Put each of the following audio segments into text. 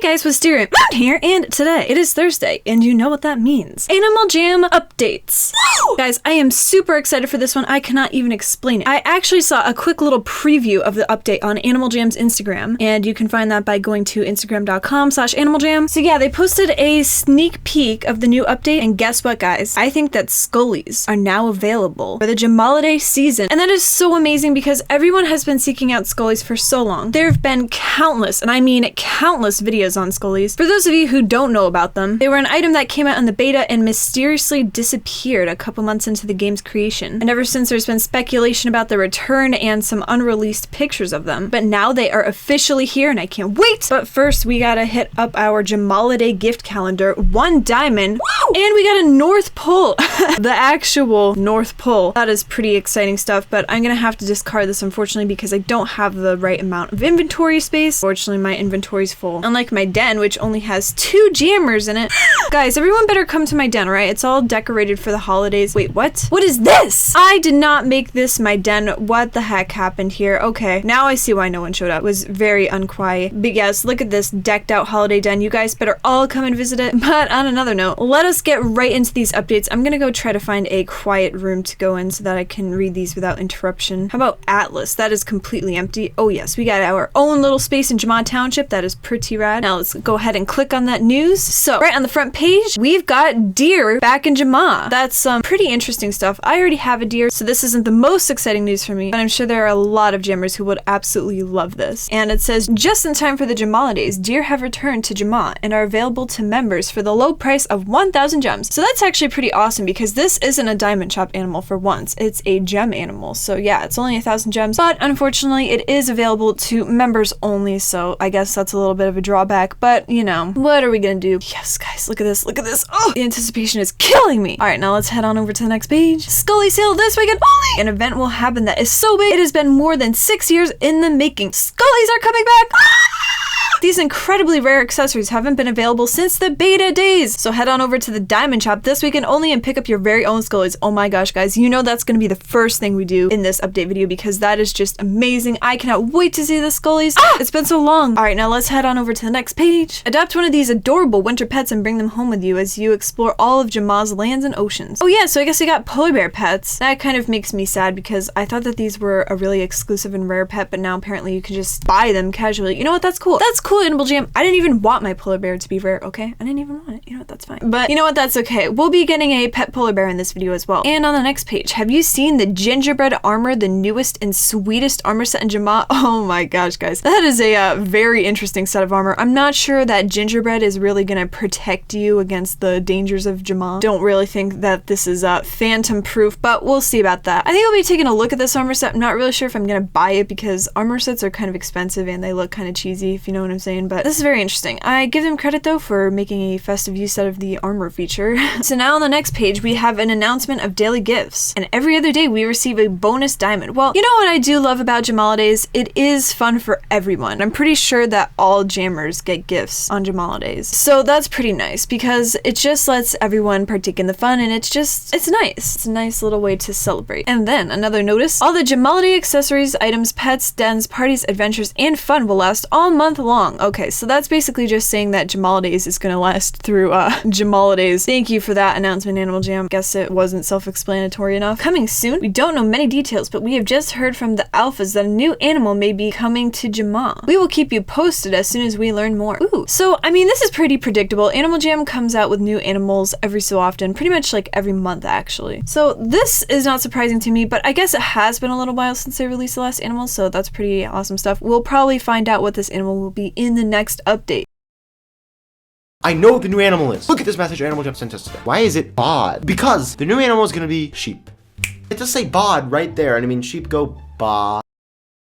guys, WisteriaMoon here, and today it is Thursday, and you know what that means. Animal Jam updates. Woo! Guys, I am super excited for this one. I cannot even explain it. I actually saw a quick little preview of the update on Animal Jam's Instagram, and you can find that by going to instagram.com/animaljam. So yeah, they posted a sneak peek of the new update, and guess what, guys? I think that Scullies are now available for the Jamaliday season, and that is so amazing because everyone has been seeking out Scullies for so long. There have been countless, and I mean countless, videos on Scullies. For those of you who don't know about them, they were an item that came out in the beta and mysteriously disappeared a couple months into the game's creation. And ever since, there's been speculation about their return and some unreleased pictures of them. But now they are officially here and I can't wait! But first, we gotta hit up our Jamaliday gift calendar. 1 diamond. Woo! And we got a North Pole. The actual North Pole. That is pretty exciting stuff, but I'm gonna have to discard this unfortunately because I don't have the right amount of inventory space. Fortunately, my inventory's full. Unlike my den, which only has 2 jammers in it. Guys, everyone better come to my den, right? It's all decorated for the holidays. Wait, what? What is this? I did not make this my den. What the heck happened here? Okay, now I see why no one showed up. It was very unquiet. But yes, look at this decked out holiday den. You guys better all come and visit it. But on another note, let us get right into these updates. I'm gonna go try to find a quiet room to go in so that I can read these without interruption. How about Atlas? That is completely empty. Oh yes, we got our own little space in Jamad Township. That is pretty rad. Now let's go ahead and click on that news. So right on the front page, we've got deer back in Jamad. That's some pretty interesting stuff. I already have a deer, so this isn't the most exciting news for me, but I'm sure there are a lot of jammers who would absolutely love this. And it says, just in time for the Jamalidays, deer have returned to Jamad and are available to members for the low price of 1,000 gems. So that's actually pretty awesome because this isn't a diamond shop animal for once. It's a gem animal. So yeah, it's only 1,000 gems, but unfortunately it is available to members only. So I guess that's a little bit of a drawback, but you know, what are we gonna do? Yes, guys, look at this, look at this. Oh, the anticipation is killing me. All right, now let's head on over to the next page. Scully sale this weekend only! An event will happen that is so big, it has been more than 6 years in the making. Scullies are coming back! These incredibly rare accessories haven't been available since the beta days. So head on over to the diamond shop this weekend only and pick up your very own Scullies. Oh my gosh, guys, you know that's gonna be the first thing we do in this update video because that is just amazing. I cannot wait to see the Scullies. It's been so long. All right, now let's head on over to the next page. Adopt one of these adorable winter pets and bring them home with you as you explore all of Jamad's lands and oceans. Oh yeah, so I guess we got polar bear pets. That kind of makes me sad because I thought that these were a really exclusive and rare pet, but now apparently you can just buy them casually. You know what? That's cool. That's cool, Animal Jam. I didn't even want my polar bear to be rare, okay? I didn't even want it. You know what? That's fine. But you know what? That's okay. We'll be getting a pet polar bear in this video as well. And on the next page, have you seen the gingerbread armor, the newest and sweetest armor set in Jamad? Oh my gosh, guys. That is a very interesting set of armor. I'm not sure that gingerbread is really gonna protect you against the dangers of Jamad. Don't really think that this is phantom proof, but we'll see about that. I think I'll be taking a look at this armor set. I'm not really sure if I'm gonna buy it because armor sets are kind of expensive and they look kind of cheesy, if you know what I'm saying, but this is very interesting. I give them credit though for making a festive use out of the armor feature. So now on the next page, we have an announcement of daily gifts. And every other day we receive a bonus diamond. Well, you know what I do love about Jamalidays? It is fun for everyone. I'm pretty sure that all jammers get gifts on Jamalidays. So that's pretty nice because it just lets everyone partake in the fun and it's nice. It's a nice little way to celebrate. And then another notice, all the Jamaliday accessories, items, pets, dens, parties, adventures, and fun will last all month long. Okay, so that's basically just saying that Jamalidays is gonna last through Jamalidays. Thank you for that announcement, Animal Jam. Guess it wasn't self-explanatory enough. Coming soon, we don't know many details, but we have just heard from the alphas that a new animal may be coming to Jamad. We will keep you posted as soon as we learn more. Ooh, so I mean, this is pretty predictable. Animal Jam comes out with new animals every so often, pretty much like every month actually. So this is not surprising to me, but I guess it has been a little while since they released the last animal, so that's pretty awesome stuff. We'll probably find out what this animal will be in the next update. I know what the new animal is. Look at this message Animal Jam sent us today. Why is it bod? Because the new animal is gonna be sheep. It does say bod right there, and I mean sheep go bod.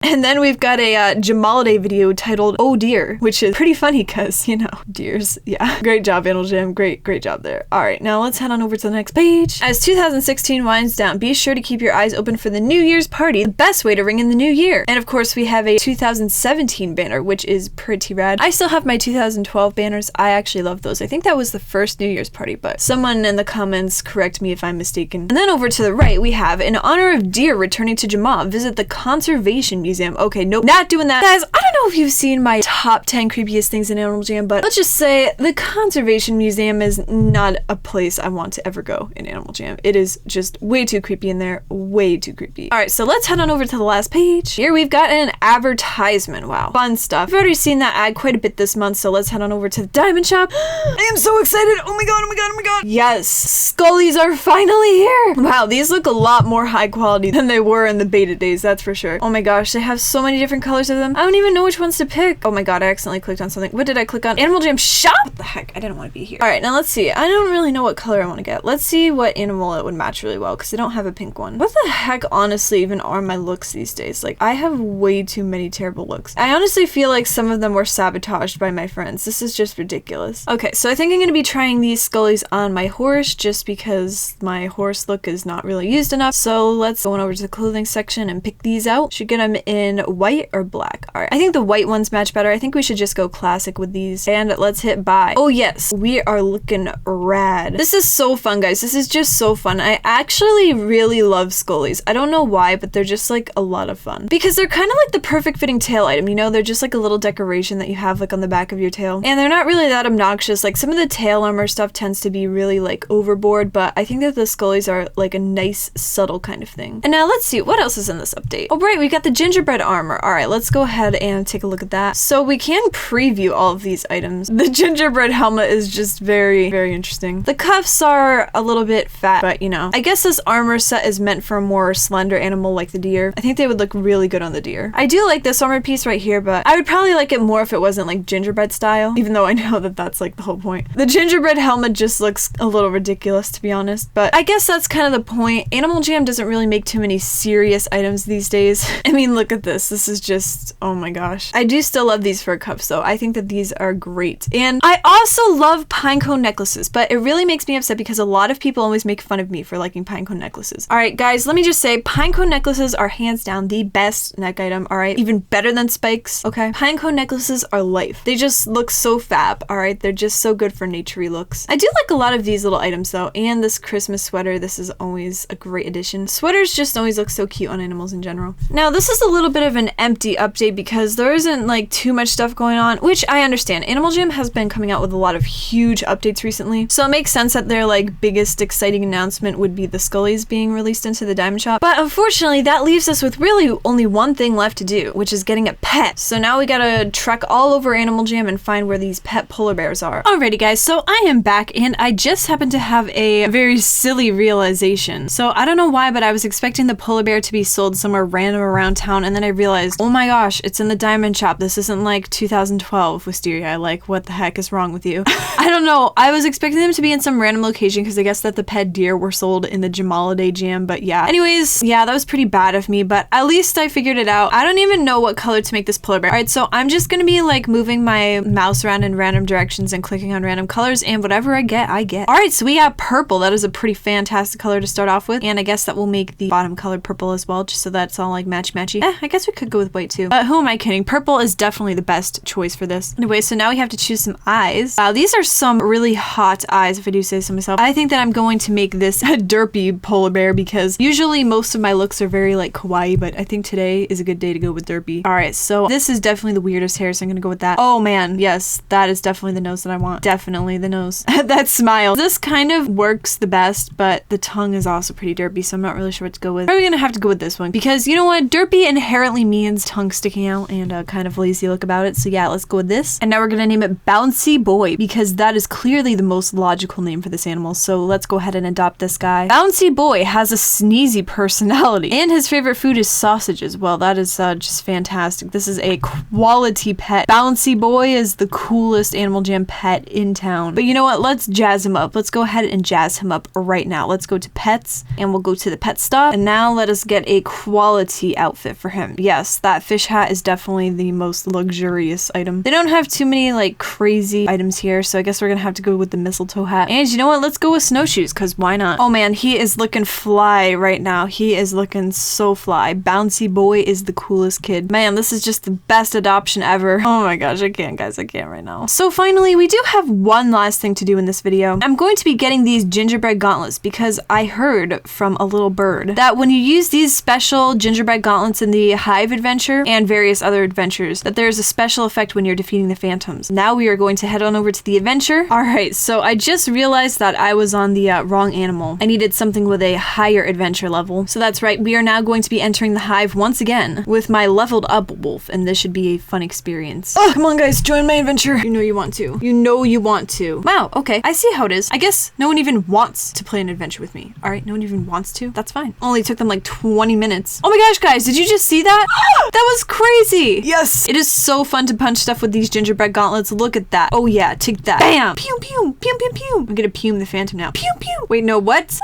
And then we've got a Jamaliday video titled "Oh Dear," which is pretty funny because, you know, deers. Yeah, great job, Animal Jam. Great job there. All right, now let's head on over to the next page. As 2016 winds down, be sure to keep your eyes open for the New Year's party, the best way to ring in the new year. And of course, we have a 2017 banner, which is pretty rad. I still have my 2012 banners. I actually love those. I think that was the first New Year's party, but someone in the comments correct me if I'm mistaken. And then over to the right, we have, in honor of deer returning to Jamad, visit the Conservation Museum. Okay, nope, not doing that. Guys, I don't know if you've seen my top 10 creepiest things in Animal Jam, but let's just say the Conservation Museum is not a place I want to ever go in Animal Jam. It is just way too creepy in there, way too creepy. All right, so let's head on over to the last page. Here we've got an advertisement. Wow, fun stuff. I've already seen that ad quite a bit this month, so let's head on over to the diamond shop. I am so excited. Oh my god, oh my god, oh my god. Yes, Scullies are finally here. Wow, these look a lot more high quality than they were in the beta days, that's for sure. Oh my gosh, they have so many different colors of them. I don't even know which ones to pick. Oh my god, I accidentally clicked on something. What did I click on? Animal Jam shop? What the heck? I didn't want to be here. All right, now let's see. I don't really know what color I want to get. Let's see what animal it would match really well, because I don't have a pink one. What the heck honestly even are my looks these days? Like, I have way too many terrible looks. I honestly feel like some of them were sabotaged by my friends. This is just ridiculous. Okay, so I think I'm going to be trying these Scullies on my horse just because my horse look is not really used enough. So let's go on over to the clothing section and pick these out. Should get them in white or black. All right, I think the white ones match better. I think we should just go classic with these. And let's hit buy. Oh yes, we are looking rad. This is so fun, guys. This is just so fun. I actually really love Scullies. I don't know why, but they're just like a lot of fun. Because they're kind of like the perfect fitting tail item, you know? They're just like a little decoration that you have like on the back of your tail. And they're not really that obnoxious. Like some of the tail armor stuff tends to be really like overboard, but I think that the Scullies are like a nice, subtle kind of thing. And now let's see, what else is in this update? Oh right, we got the gingerbread armor. All right, let's go ahead and take a look at that. So we can preview all of these items. The gingerbread helmet is just very, very interesting. The cuffs are a little bit fat, but you know, I guess this armor set is meant for a more slender animal like the deer. I think they would look really good on the deer. I do like this armor piece right here, but I would probably like it more if it wasn't like gingerbread style, even though I know that that's like the whole point. The gingerbread helmet just looks a little ridiculous, to be honest, but I guess that's kind of the point. Animal Jam doesn't really make too many serious items these days. I mean, look at this. This is just, oh my gosh. I do still love these fur cuffs though. I think that these are great. And I also love pinecone necklaces, but it really makes me upset because a lot of people always make fun of me for liking pinecone necklaces. All right, guys, let me just say pinecone necklaces are hands down the best neck item, all right? Even better than spikes, okay? Pinecone necklaces are life. They just look so fab, all right? They're just so good for naturey looks. I do like a lot of these little items though, and this Christmas sweater. This is always a great addition. Sweaters just always look so cute on animals in general. Now, this is a little bit of an empty update because there isn't like too much stuff going on, which I understand. Animal Jam has been coming out with a lot of huge updates recently, so it makes sense that their like biggest exciting announcement would be the Scullies being released into the diamond shop. But unfortunately, that leaves us with really only one thing left to do, which is getting a pet. So now we gotta trek all over Animal Jam and find where these pet polar bears are. Alrighty guys, so I am back and I just happened to have a very silly realization. So I don't know why, but I was expecting the polar bear to be sold somewhere random around town, and then I realized, oh my gosh, it's in the diamond shop. This isn't like 2012 Wisteria. Like, what the heck is wrong with you? I don't know. I was expecting them to be in some random location because I guess that the pet deer were sold in the Jamaladay Jam, but yeah. Anyways, yeah, that was pretty bad of me, but at least I figured it out. I don't even know what color to make this polar bear. Alright, so I'm just gonna be like moving my mouse around in random directions and clicking on random colors, and whatever I get, I get. Alright, so we got purple. That is a pretty fantastic color to start off with, and I guess that will make the bottom color purple as well, just so that's all like matchy. I guess we could go with white too. Who am I kidding? Purple is definitely the best choice for this. Anyway, so now we have to choose some eyes. Wow, these are some really hot eyes, if I do say so myself. I think that I'm going to make this a derpy polar bear because usually most of my looks are very like kawaii, but I think today is a good day to go with derpy. Alright, so this is definitely the weirdest hair, so I'm gonna go with that. Oh man, yes, that is definitely the nose that I want. Definitely the nose. That smile. This kind of works the best, but the tongue is also pretty derpy, so I'm not really sure what to go with. Probably gonna have to go with this one because you know what? Derpy inherently means tongue sticking out and a kind of lazy look about it. So yeah, let's go with this. And now we're gonna name it Bouncy Boy because that is clearly the most logical name for this animal. So let's go ahead and adopt this guy. Bouncy Boy has a sneezy personality and his favorite food is sausages. Well, that is just fantastic. This is a quality pet. Bouncy Boy is the coolest Animal Jam pet in town. But you know what? Let's jazz him up. Let's go ahead and jazz him up right now. Let's go to pets and we'll go to the pet stop. And now let us get a quality outfit for him. Yes, that fish hat is definitely the most luxurious item. They don't have too many like crazy items here, so I guess we're gonna have to go with the mistletoe hat. And you know what? Let's go with snowshoes, because why not? Oh man, he is looking fly right now. He is looking so fly. Bouncy Boy is the coolest kid. Man, this is just the best adoption ever. Oh my gosh, I can't, guys. I can't right now. So finally, we do have one last thing to do in this video. I'm going to be getting these gingerbread gauntlets because I heard from a little bird that when you use these special gingerbread gauntlets in the Hive adventure and various other adventures that there's a special effect when you're defeating the phantoms. Now we are going to head on over to the adventure. Alright, so I just realized that I was on the wrong animal. I needed something with a higher adventure level. So that's right, we are now going to be entering the Hive once again with my leveled up wolf, and this should be a fun experience. Oh, come on guys, join my adventure. You know you want to. You know you want to. Wow, okay, I see how it is. I guess no one even wants to play an adventure with me. Alright, no one even wants to? That's fine. Only took them like 20 minutes. Oh my gosh, guys, did you just see that? That was crazy. Yes. It is so fun to punch stuff with these gingerbread gauntlets. Look at that. Oh yeah, take that. Bam. Pew, pew, pew, pew, pew. I'm gonna pume the phantom now. Pew, pew. Wait, no, what?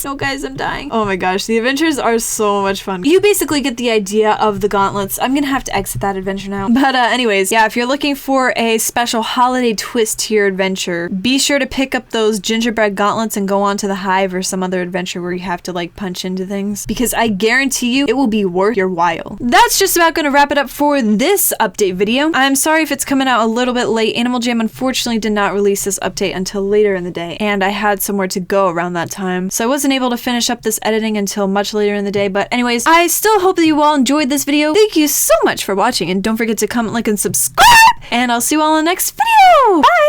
No, guys, I'm dying. Oh my gosh, the adventures are so much fun. You basically get the idea of the gauntlets. I'm gonna have to exit that adventure now. But anyways, yeah, if you're looking for a special holiday twist to your adventure, be sure to pick up those gingerbread gauntlets and go on to the Hive or some other adventure where you have to like punch into things, because I guarantee you it will be worth your while. That's just about gonna wrap it up for this update video. I'm sorry if it's coming out a little bit late. Animal Jam unfortunately did not release this update until later in the day, and I had somewhere to go around that time, so I wasn't able to finish up this editing until much later in the day. But anyways, I still hope that you all enjoyed this video. Thank you so much for watching, and don't forget to comment, like, and subscribe, and I'll see you all in the next video. Bye!